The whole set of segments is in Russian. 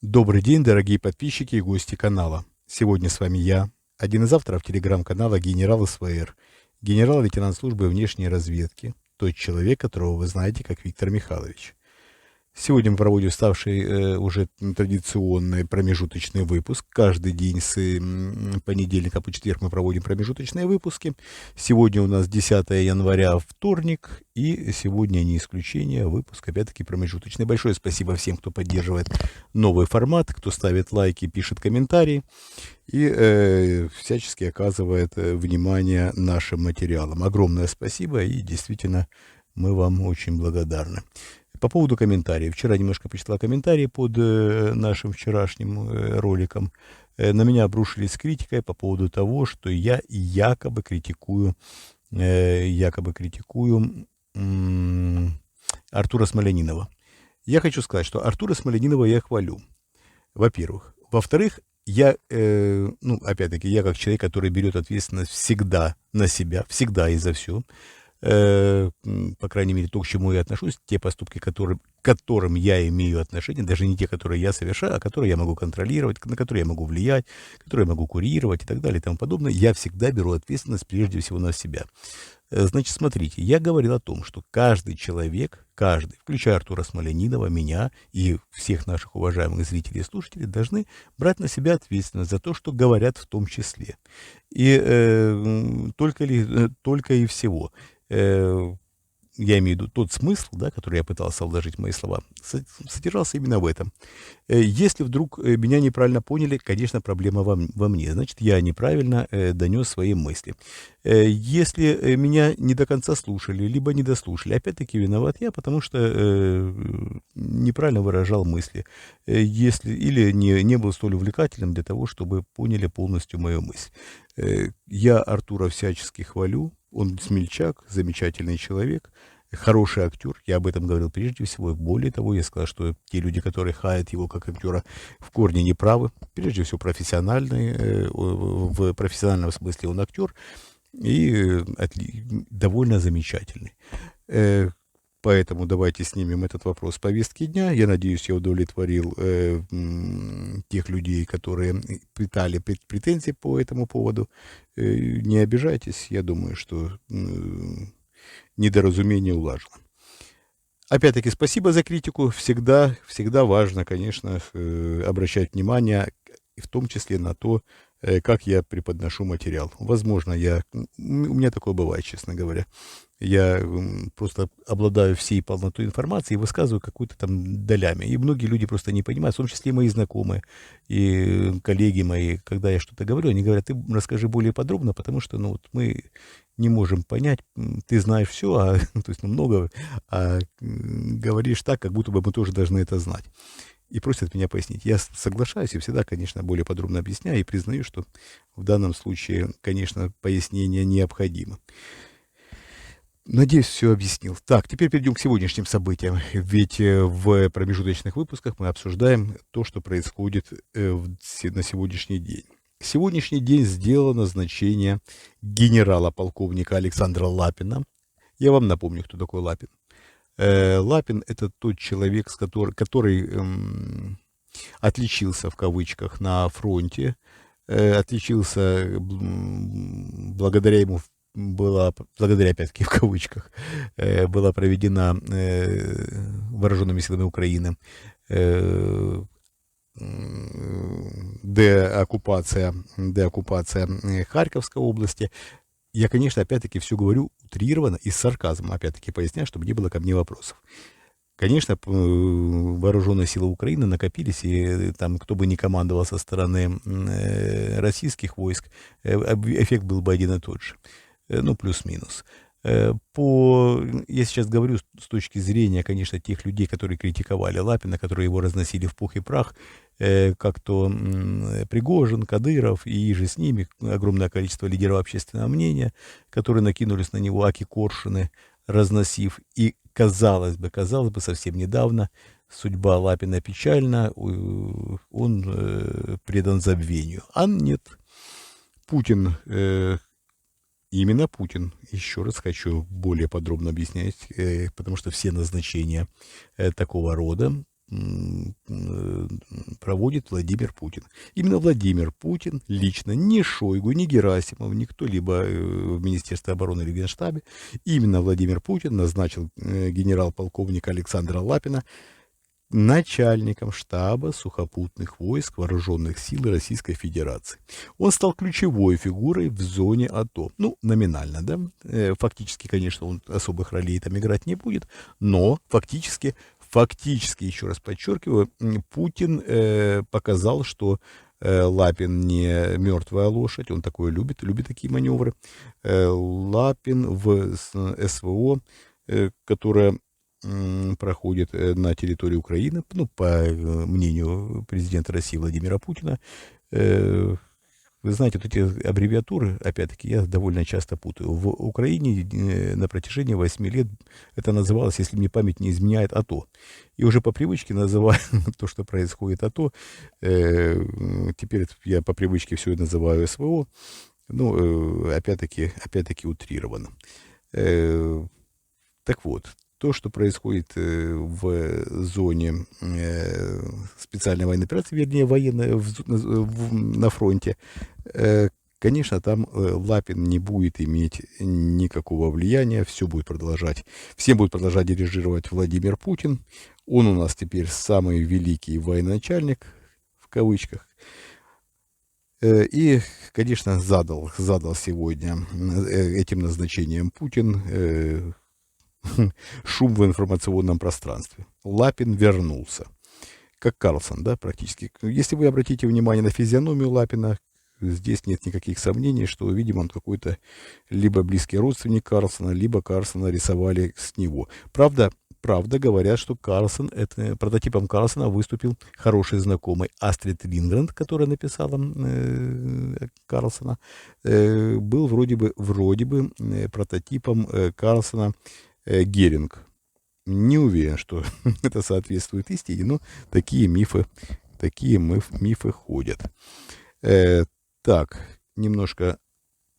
Добрый день, дорогие подписчики и гости канала. Сегодня с вами я, один из авторов телеграм-канала генерал СВР, генерал-лейтенант службы внешней разведки, тот человек, которого вы знаете как Виктор Михайлович. Сегодня мы проводим ставший уже традиционный промежуточный выпуск. Каждый день с понедельника по четверг мы проводим промежуточные выпуски. Сегодня у нас 10 января, вторник, и сегодня не исключение, выпуск опять-таки промежуточный. Большое спасибо всем, кто поддерживает новый формат, кто ставит лайки, пишет комментарии и всячески оказывает внимание нашим материалам. Огромное спасибо, и действительно мы вам очень благодарны. По поводу комментариев. Вчера немножко почитала комментарии под нашим вчерашним роликом. На меня обрушились с критикой по поводу того, что я якобы критикую Артура Смолянинова. Я хочу сказать, что Артура Смолянинова я хвалю. Во-первых. Во-вторых, я, опять-таки, я как человек, который берет ответственность всегда на себя, всегда и за все. По крайней мере, то, к чему я отношусь, те поступки, к которым я имею отношение, даже не те, которые я совершаю, а которые я могу контролировать, на которые я могу влиять, которые я могу курировать и так далее и тому подобное, я всегда беру ответственность прежде всего на себя. Значит, смотрите, я говорил о том, что каждый человек, включая Артура Смолянинова, меня и всех наших уважаемых зрителей и слушателей, должны брать на себя ответственность за то, что говорят в том числе. И только и всего. Я имею в виду тот смысл, да, который я пытался вложить в мои слова, содержался именно в этом. Если вдруг меня неправильно поняли, конечно, проблема во мне. Значит, я неправильно донес свои мысли. Если меня не до конца слушали, либо не дослушали, опять-таки виноват я, потому что неправильно выражал мысли. Или не был столь увлекательным для того, чтобы поняли полностью мою мысль. Я Артура всячески хвалю. Он смельчак, замечательный человек, хороший актер. Я об этом говорил прежде всего. Более того, я сказал, что те люди, которые хаят его как актера, в корне не правы. Прежде всего, профессиональные, в профессиональном смысле он актер и довольно замечательный. Поэтому давайте снимем этот вопрос с повестки дня. Я надеюсь, я удовлетворил тех людей, которые питали претензии по этому поводу. Не обижайтесь, я думаю, что недоразумение улажено. Опять-таки, спасибо за критику. Всегда важно, конечно, обращать внимание, в том числе на то, как я преподношу материал. Возможно, у меня такое бывает, честно говоря. Я просто обладаю всей полнотой информации и высказываю какую-то там долями. И многие люди просто не понимают, в том числе и мои знакомые, и коллеги мои, когда я что-то говорю, они говорят: ты расскажи более подробно, потому что мы не можем понять, ты знаешь все, то есть много, а говоришь так, как будто бы мы тоже должны это знать. И просят меня пояснить. Я соглашаюсь и всегда, конечно, более подробно объясняю и признаю, что в данном случае, конечно, пояснение необходимо. Надеюсь, все объяснил. Так, теперь перейдем к сегодняшним событиям. Ведь в промежуточных выпусках мы обсуждаем то, что происходит на сегодняшний день. Сегодняшний день сделано назначение генерала-полковника Александра Лапина. Я вам напомню, кто такой Лапин. Лапин — это тот человек, который отличился, в кавычках, на фронте, отличился благодаря ему, благодаря, опять-таки, в кавычках, была проведена вооруженными силами Украины деоккупация Харьковской области. Я, конечно, опять-таки все говорю утрированно и с сарказмом, опять-таки поясняю, чтобы не было ко мне вопросов. Конечно, вооруженные силы Украины накопились, и там, кто бы ни командовал со стороны российских войск, эффект был бы один и тот же. Плюс-минус. Я сейчас говорю с точки зрения, конечно, тех людей, которые критиковали Лапина, которые его разносили в пух и прах, как то Пригожин, Кадыров и же с ними огромное количество лидеров общественного мнения, которые накинулись на него аки коршуны, разносив. И казалось бы, совсем недавно судьба Лапина печальна, он предан забвению. А нет. Путин, именно Путин, еще раз хочу более подробно объяснять, потому что все назначения такого рода проводит Владимир Путин. Именно Владимир Путин лично, не Шойгу, не Герасимов, ни кто-либо в Министерстве обороны или Генштабе, именно Владимир Путин назначил генерал-полковника Александра Лапина начальником штаба сухопутных войск Вооруженных сил Российской Федерации. Он стал ключевой фигурой в зоне АТО. Ну, номинально, да. Фактически, конечно, он особых ролей там играть не будет, но фактически, еще раз подчеркиваю, Путин показал, что Лапин не мертвая лошадь, он такое любит такие маневры. Лапин в СВО, которая проходит на территории Украины, ну, по мнению президента России Владимира Путина. Вы знаете, вот эти аббревиатуры, опять-таки, я довольно часто путаю. В Украине на протяжении 8 лет это называлось, если мне память не изменяет, АТО. И уже по привычке называю то, что происходит АТО. Теперь я по привычке все это называю СВО. Ну, опять-таки утрированно. Так вот, то, что происходит в зоне специальной военной операции, вернее, военной на фронте, конечно, там Лапин не будет иметь никакого влияния, всем будет продолжать дирижировать Владимир Путин. Он у нас теперь самый великий военачальник, в кавычках. И, конечно, задал сегодня этим назначением Путин шум в информационном пространстве. Лапин вернулся. Как Карлсон, да, практически. Если вы обратите внимание на физиономию Лапина, здесь нет никаких сомнений, что, видимо, он какой-то либо близкий родственник Карлсона, либо Карлсона рисовали с него. Правда, говорят, что прототипом Карлсона выступил хороший знакомый Астрид Линдгрен, которая написала Карлсона, был вроде бы прототипом Карлсона Геринг. Не уверен, что это соответствует истине, но такие мифы ходят. Так, немножко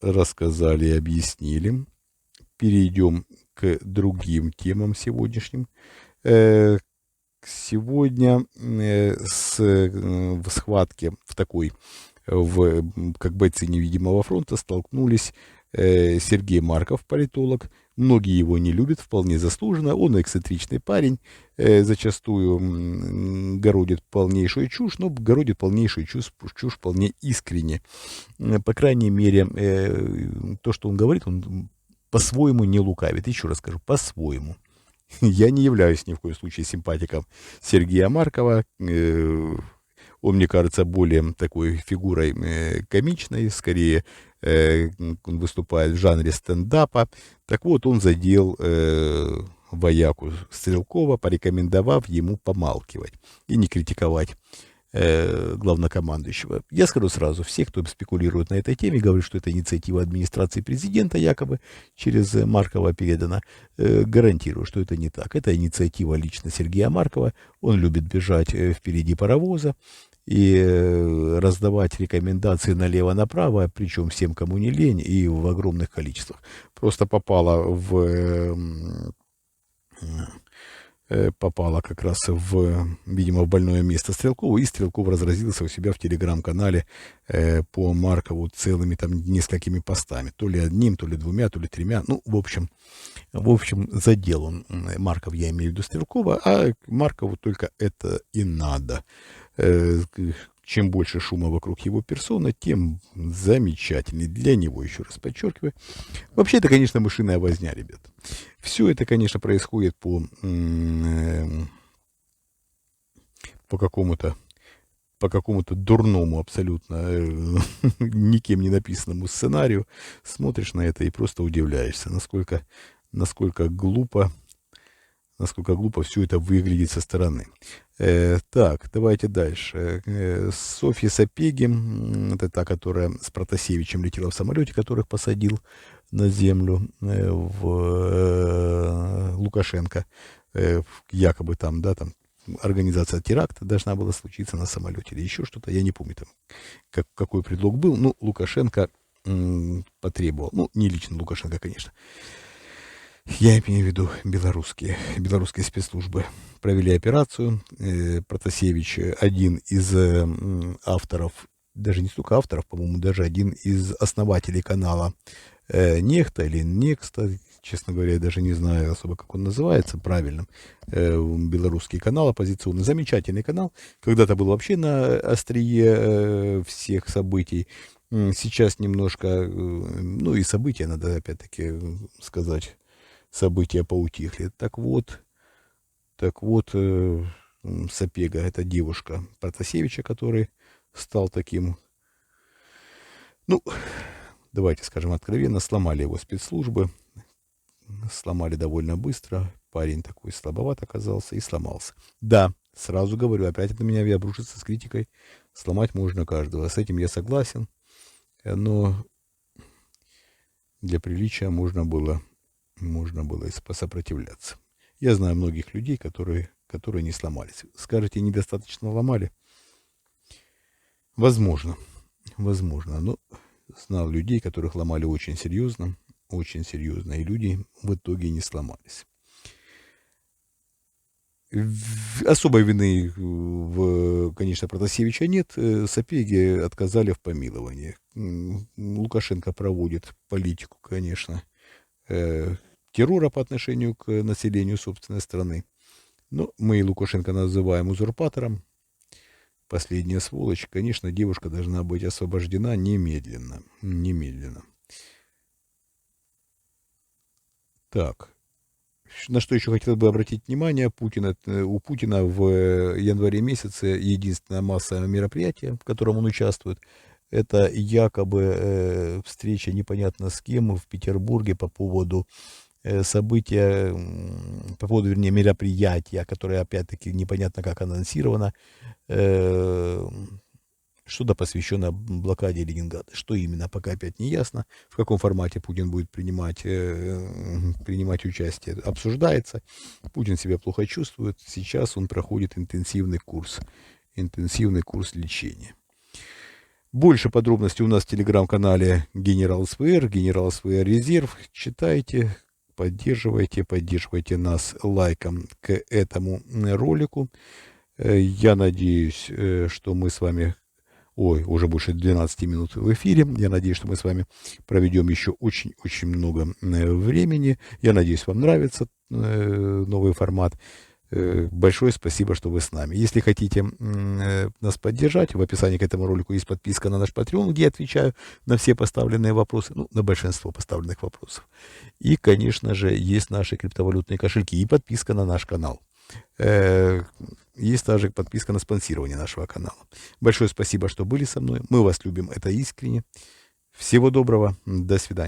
рассказали и объяснили. Перейдем к другим темам сегодняшним. Сегодня в схватке как бойцы невидимого фронта столкнулись Сергей Марков, политолог. Многие его не любят, вполне заслуженно. Он эксцентричный парень, зачастую городит полнейшую чушь, но городит полнейшую чушь вполне искренне. По крайней мере, то, что он говорит, он по-своему не лукавит. Еще раз скажу, по-своему. Я не являюсь ни в коем случае симпатиком Сергея Маркова. Он, мне кажется, более такой фигурой комичной, скорее он выступает в жанре стендапа. Так вот, он задел вояку Стрелкова, порекомендовав ему помалкивать и не критиковать главнокомандующего. Я скажу сразу, все, кто спекулирует на этой теме, говорят, что это инициатива администрации президента, якобы через Маркова передана, гарантирую, что это не так. Это инициатива лично Сергея Маркова. Он любит бежать впереди паровоза и раздавать рекомендации налево-направо, причем всем, кому не лень, и в огромных количествах. Просто попала как раз видимо, в больное место Стрелкову, и Стрелков разразился у себя в телеграм-канале по Маркову целыми там несколькими постами. То ли одним, то ли двумя, то ли тремя. Ну, в общем, задел он Марков, я имею в виду Стрелкова, а Маркову только это и надо. Чем больше шума вокруг его персоны, тем замечательнее для него, еще раз подчеркиваю. Вообще, это, конечно, мышиная возня, ребят. Все это, конечно, происходит по какому-то дурному, абсолютно никем не написанному сценарию. Смотришь на это и просто удивляешься, насколько глупо все это выглядит со стороны. Так, давайте дальше. Софья Сапеги, это та, которая с Протасевичем летела в самолете, которых посадил на землю в Лукашенко. Якобы там организация теракта должна была случиться на самолете или еще что-то. Я не помню, там, какой предлог был. Ну, Лукашенко потребовал. Ну, не лично Лукашенко, конечно. Я имею в виду белорусские спецслужбы провели операцию. Протасевич один из авторов, даже не столько авторов, по-моему, даже один из основателей канала Нехта или Некста, честно говоря, я даже не знаю особо, как он называется правильно. Белорусский канал оппозиционный, замечательный канал. Когда-то был вообще на острие всех событий. Сейчас немножко, ну и события, надо опять-таки сказать, события поутихли. Так вот, Сапега, это девушка Протасевича, который стал таким, ну, давайте скажем откровенно, сломали его спецслужбы, сломали довольно быстро, парень такой слабоват оказался и сломался. Да, сразу говорю, опять это меня обрушится с критикой, сломать можно каждого, с этим я согласен, но для приличия можно было и посопротивляться. Я знаю многих людей, которые не сломались. Скажете, недостаточно ломали? Возможно, но знал людей, которых ломали очень серьезно, и люди в итоге не сломались. Особой вины, конечно, Протасевича нет. Сапеги отказали в помиловании. Лукашенко проводит политику, конечно, террора по отношению к населению собственной страны. Но мы Лукашенко называем узурпатором. Последняя сволочь. Конечно, девушка должна быть освобождена немедленно. Так, на что еще хотел бы обратить внимание, у Путина в январе месяце единственное массовое мероприятие, в котором он участвует, это якобы встреча непонятно с кем в Петербурге по поводу события, вернее, мероприятия, которое опять-таки непонятно как анонсировано, что-то посвящено блокаде Ленинграда. Что именно, пока опять не ясно. В каком формате Путин будет принимать участие, обсуждается. Путин себя плохо чувствует. Сейчас он проходит интенсивный курс лечения. Больше подробностей у нас в телеграм-канале Генерал СВР Резерв. Читайте, поддерживайте нас лайком к этому ролику. Я надеюсь, что мы с вами, уже больше 12 минут в эфире. Я надеюсь, что мы с вами проведем еще очень-очень много времени. Я надеюсь, вам нравится новый формат. Большое спасибо, что вы с нами. Если хотите нас поддержать, в описании к этому ролику есть подписка на наш Patreon, где я отвечаю на все поставленные вопросы, на большинство поставленных вопросов. И, конечно же, есть наши криптовалютные кошельки и подписка на наш канал. Есть также подписка на спонсирование нашего канала. Большое спасибо, что были со мной. Мы вас любим, это искренне. Всего доброго, до свидания.